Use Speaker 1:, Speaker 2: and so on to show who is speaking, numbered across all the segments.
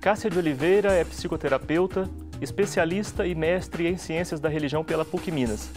Speaker 1: Cássia de Oliveira é psicoterapeuta, especialista e mestre em ciências da religião pela PUC Minas.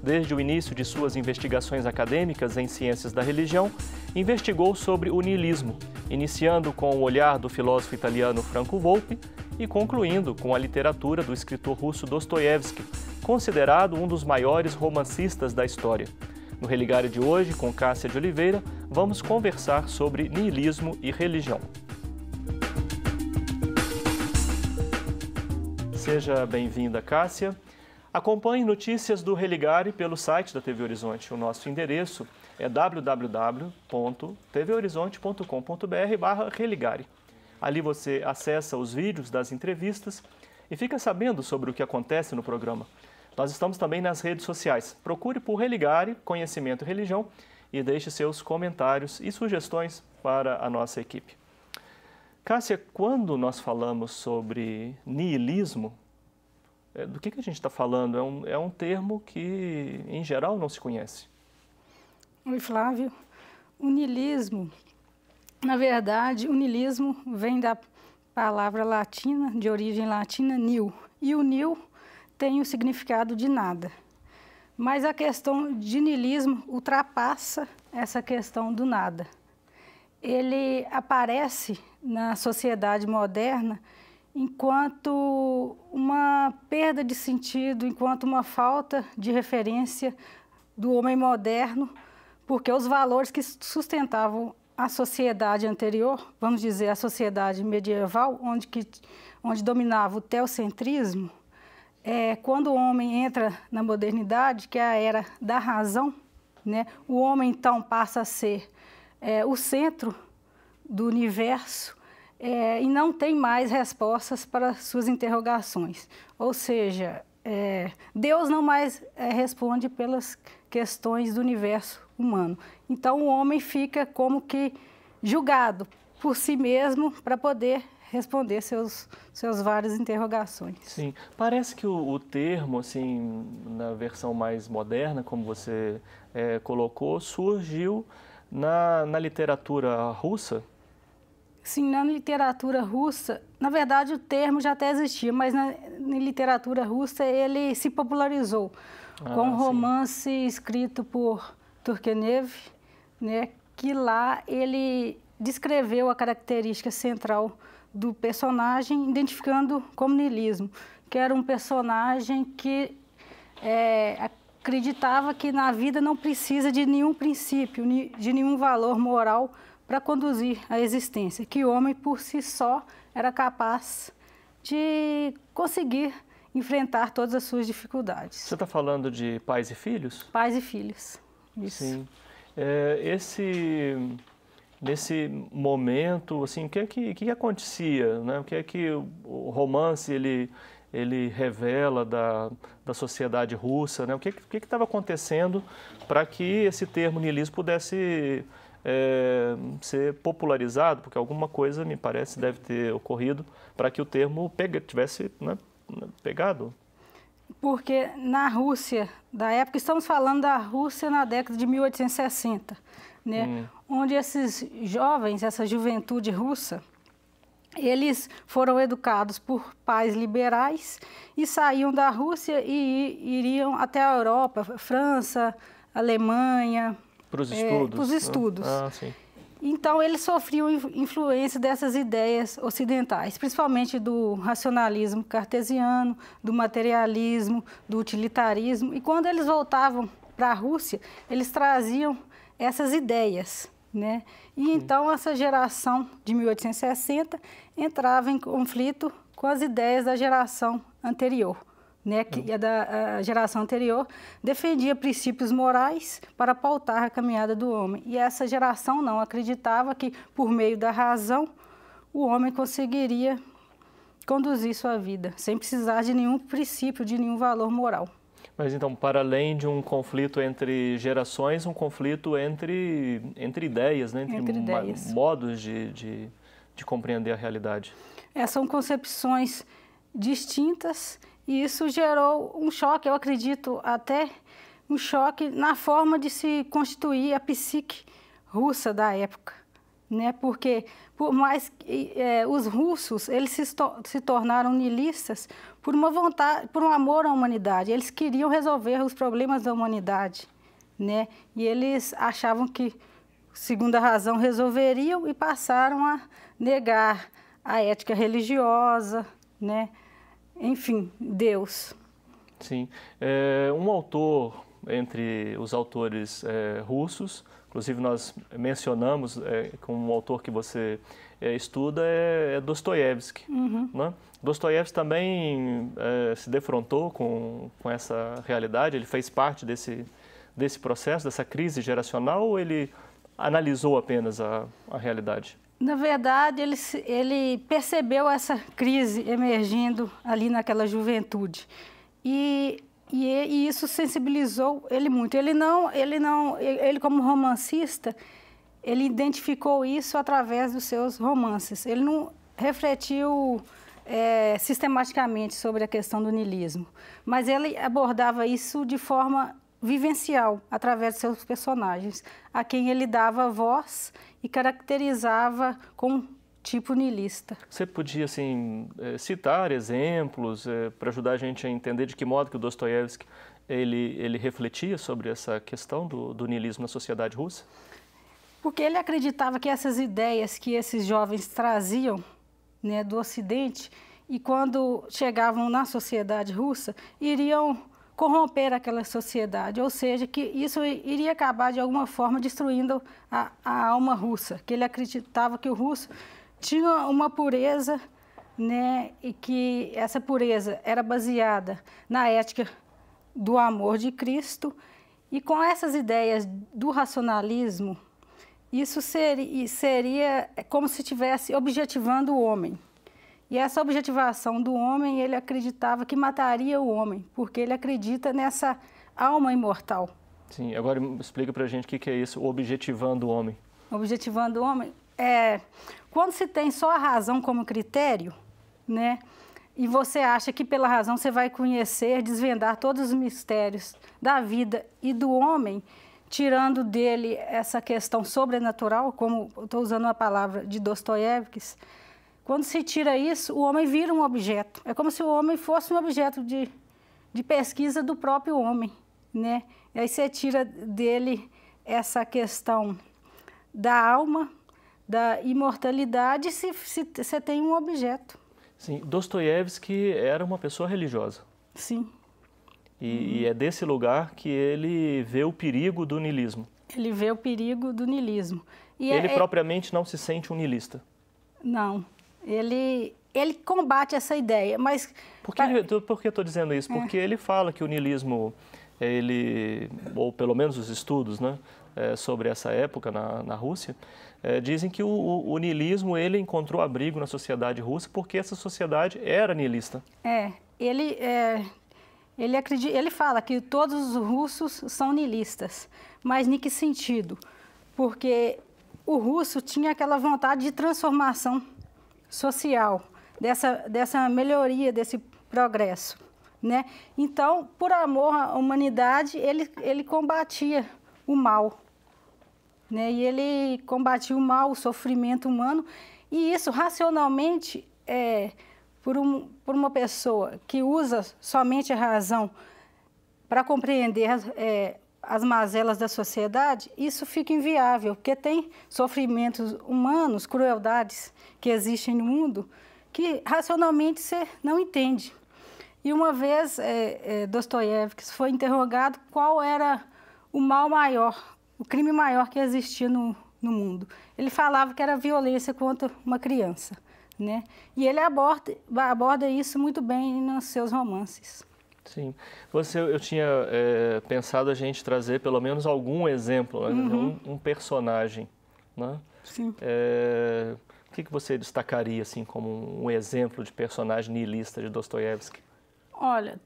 Speaker 1: Desde o início de suas investigações acadêmicas em ciências da religião, investigou sobre o niilismo, iniciando com o olhar do filósofo italiano Franco Volpi e concluindo com a literatura do escritor russo Dostoiévski, considerado um dos maiores romancistas da história. No Religare de hoje, com Cássia de Oliveira, vamos conversar sobre niilismo e religião. Seja bem-vinda, Cássia. Acompanhe notícias do Religare pelo site da TV Horizonte. O nosso endereço é www.tvhorizonte.com.br/religare. Ali você acessa os vídeos das entrevistas e fica sabendo sobre o que acontece no programa. Nós estamos também nas redes sociais. Procure por Religare, Conhecimento e Religião e deixe seus comentários e sugestões para a nossa equipe. Cássia, quando nós falamos sobre niilismo, do que a gente está falando? É um termo que, em geral, não se conhece.
Speaker 2: Oi, Flávio. O niilismo, na verdade, o niilismo vem da palavra latina, de origem latina, nil. E o nil tem o significado de nada. Mas a questão de niilismo ultrapassa essa questão do nada. Ele aparece na sociedade moderna enquanto uma perda de sentido, enquanto uma falta de referência do homem moderno, porque os valores que sustentavam a sociedade anterior, vamos dizer, a sociedade medieval, onde dominava o teocentrismo, quando o homem entra na modernidade, que é a era da razão, né, o homem então passa a ser o centro do universo e não tem mais respostas para suas interrogações. Ou seja, Deus não mais responde pelas questões do universo humano. Então o homem fica como que julgado por si mesmo para poder responder seus várias interrogações.
Speaker 1: Sim, parece que o termo, assim, na versão mais moderna, como você colocou, surgiu na literatura russa.
Speaker 2: Sim, na literatura russa, na verdade o termo já até existia, mas na literatura russa ele se popularizou com um romance escrito por Turgenev, né, que lá ele descreveu a característica central do personagem, identificando como niilismo, que era um personagem que acreditava que na vida não precisa de nenhum princípio, de nenhum valor moral para conduzir a existência, que o homem por si só era capaz de conseguir enfrentar todas as suas dificuldades.
Speaker 1: Você está falando de pais e filhos?
Speaker 2: Pais e filhos, isso.
Speaker 1: Sim. Nesse momento, assim, o que acontecia, né? O que o romance ele revela da sociedade russa, né? O que estava acontecendo para que esse termo niilismo pudesse ser popularizado, porque alguma coisa, me parece, deve ter ocorrido para que o termo tivesse, né, pegado?
Speaker 2: Porque na Rússia da época, estamos falando da Rússia na década de 1860, né, onde esses jovens, essa juventude russa, eles foram educados por pais liberais e saíam da Rússia e iriam até a Europa, França, Alemanha.
Speaker 1: Para os estudos.
Speaker 2: Para os estudos.
Speaker 1: Sim.
Speaker 2: Então, eles sofriam influência dessas ideias ocidentais, principalmente do racionalismo cartesiano, do materialismo, do utilitarismo. E quando eles voltavam para a Rússia, eles traziam essas ideias, né? E então, essa geração de 1860 entrava em conflito com as ideias da geração anterior. Né, que a geração anterior defendia princípios morais para pautar a caminhada do homem. E essa geração não acreditava que, por meio da razão, o homem conseguiria conduzir sua vida, sem precisar de nenhum princípio, de nenhum valor moral.
Speaker 1: Mas então, para além de um conflito entre gerações, um conflito entre ideias, né? entre ideias. Modos de compreender a realidade.
Speaker 2: São concepções distintas. E isso gerou um choque, eu acredito até um choque na forma de se constituir a psique russa da época. né? Porque por mais que os russos eles se tornaram nihilistas por uma vontade, por um amor à humanidade. Eles queriam resolver os problemas da humanidade, né? E eles achavam que, segundo a razão, resolveriam e passaram a negar a ética religiosa, né? Enfim, Deus.
Speaker 1: Sim. Um autor, entre os autores russos, inclusive nós mencionamos como um autor que você estuda, é Dostoiévski.
Speaker 2: Uhum.
Speaker 1: Né? Dostoiévski também se defrontou com essa realidade, ele fez parte desse processo, dessa crise geracional, ou ele analisou apenas a realidade?
Speaker 2: Na verdade, ele percebeu essa crise emergindo ali naquela juventude. E isso sensibilizou ele muito. Ele como romancista, ele identificou isso através dos seus romances. Ele não refletiu sistematicamente sobre a questão do niilismo, mas ele abordava isso de forma vivencial, através de seus personagens, a quem ele dava voz e caracterizava com tipo niilista.
Speaker 1: Você podia, assim, citar exemplos para ajudar a gente a entender de que modo que o Dostoiévski ele refletia sobre essa questão do niilismo na sociedade russa?
Speaker 2: Porque ele acreditava que essas ideias que esses jovens traziam, né, do Ocidente, e quando chegavam na sociedade russa, iriam corromper aquela sociedade, ou seja, que isso iria acabar de alguma forma destruindo a alma russa, que ele acreditava que o russo tinha uma pureza, né, e que essa pureza era baseada na ética do amor de Cristo, e com essas ideias do racionalismo, isso seria como se estivesse objetivando o homem. E essa objetivação do homem, ele acreditava que mataria o homem, porque ele acredita nessa alma imortal.
Speaker 1: Sim, agora explica pra gente o que é isso, objetivando o homem.
Speaker 2: Objetivando o homem quando se tem só a razão como critério, né? E você acha que pela razão você vai conhecer, desvendar todos os mistérios da vida e do homem, tirando dele essa questão sobrenatural, como eu estou usando a palavra de Dostoiévski. Quando se tira isso, o homem vira um objeto. É como se o homem fosse um objeto de pesquisa do próprio homem, né? E aí você tira dele essa questão da alma, da imortalidade, se você tem um objeto.
Speaker 1: Sim, Dostoiévski era uma pessoa religiosa.
Speaker 2: Sim.
Speaker 1: E é desse lugar que ele vê o perigo do niilismo.
Speaker 2: Ele vê o perigo do niilismo. E
Speaker 1: ele propriamente não se sente um niilista.
Speaker 2: Não. Ele combate essa ideia, mas...
Speaker 1: Por que eu estou dizendo isso? Porque ele fala que o niilismo, ou pelo menos os estudos, né, sobre essa época na Rússia, dizem que o niilismo ele encontrou abrigo na sociedade russa porque essa sociedade era niilista.
Speaker 2: Ele fala que todos os russos são niilistas, mas em que sentido? Porque o russo tinha aquela vontade de transformação social, dessa melhoria, desse progresso, né? Então, por amor à humanidade, ele combatia o mal, né? E ele combatia o mal, o sofrimento humano, e isso racionalmente, por uma pessoa que usa somente a razão para compreender as mazelas da sociedade, isso fica inviável, porque tem sofrimentos humanos, crueldades que existem no mundo, que racionalmente você não entende. E uma vez Dostoiévski foi interrogado qual era o mal maior, o crime maior que existia no mundo. Ele falava que era a violência contra uma criança, né? E ele aborda isso muito bem nos seus romances.
Speaker 1: Sim. Eu tinha pensado a gente trazer pelo menos algum exemplo, né? um personagem, né?
Speaker 2: Sim.
Speaker 1: O que você destacaria assim como um exemplo de personagem niilista de Dostoiévski?
Speaker 2: Olha,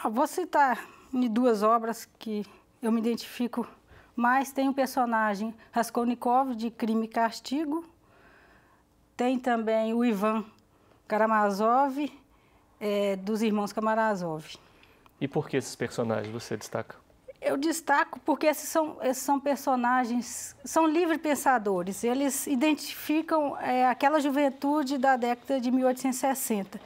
Speaker 2: vou citar em duas obras que eu me identifico mais. Tem o personagem Raskolnikov, de Crime e Castigo. Tem também o Ivan Karamazov, dos irmãos Karamazov.
Speaker 1: E por que esses personagens você destaca?
Speaker 2: Eu destaco porque esses são personagens, são livre-pensadores. Eles identificam aquela juventude da década de 1860,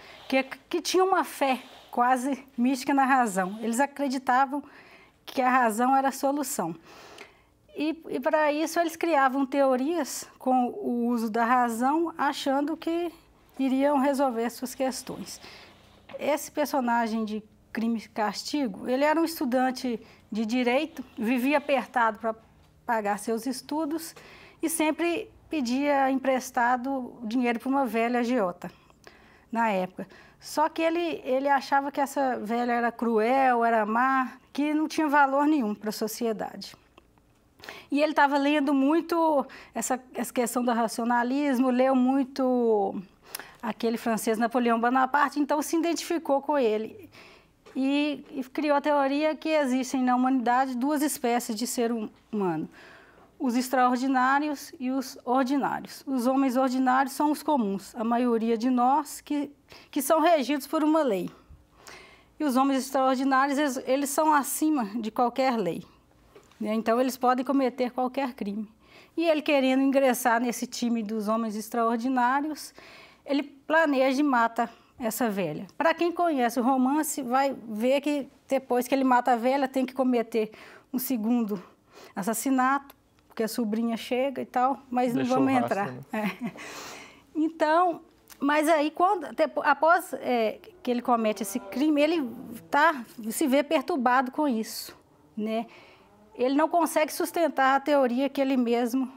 Speaker 2: que tinha uma fé quase mística na razão. Eles acreditavam que a razão era a solução. E para isso eles criavam teorias com o uso da razão, achando que iriam resolver suas questões. Esse personagem de Crime e Castigo, ele era um estudante de direito, vivia apertado para pagar seus estudos e sempre pedia emprestado dinheiro para uma velha agiota, na época. Só que ele achava que essa velha era cruel, era má, que não tinha valor nenhum para a sociedade. E ele estava lendo muito essa questão do racionalismo, leu muito aquele francês Napoleão Bonaparte, então se identificou com ele. E criou a teoria que existem na humanidade duas espécies de ser humano, os extraordinários e os ordinários. Os homens ordinários são os comuns, a maioria de nós que são regidos por uma lei. E os homens extraordinários, eles são acima de qualquer lei, né? Então, eles podem cometer qualquer crime. E ele, querendo ingressar nesse time dos homens extraordinários, ele planeja e mata essa velha. Para quem conhece o romance, vai ver que depois que ele mata a velha, tem que cometer um segundo assassinato, porque a sobrinha chega e tal, mas não vamos entrar. Então, mas aí, após que ele comete esse crime, ele se vê perturbado com isso, né? Ele não consegue sustentar a teoria que ele mesmo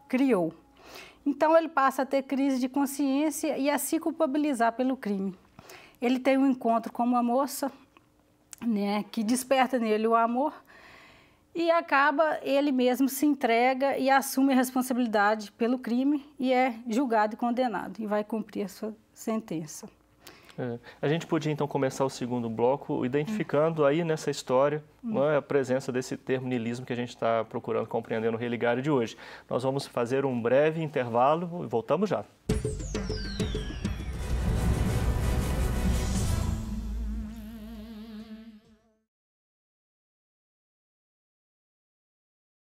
Speaker 2: criou. Então, ele passa a ter crise de consciência e a se culpabilizar pelo crime. Ele tem um encontro com uma moça, né, que desperta nele o amor e ele mesmo se entrega e assume a responsabilidade pelo crime e é julgado e condenado e vai cumprir a sua sentença.
Speaker 1: A gente podia, então, começar o segundo bloco identificando aí nessa história a presença desse termo niilismo que a gente está procurando compreender no Religário de hoje. Nós vamos fazer um breve intervalo e voltamos já.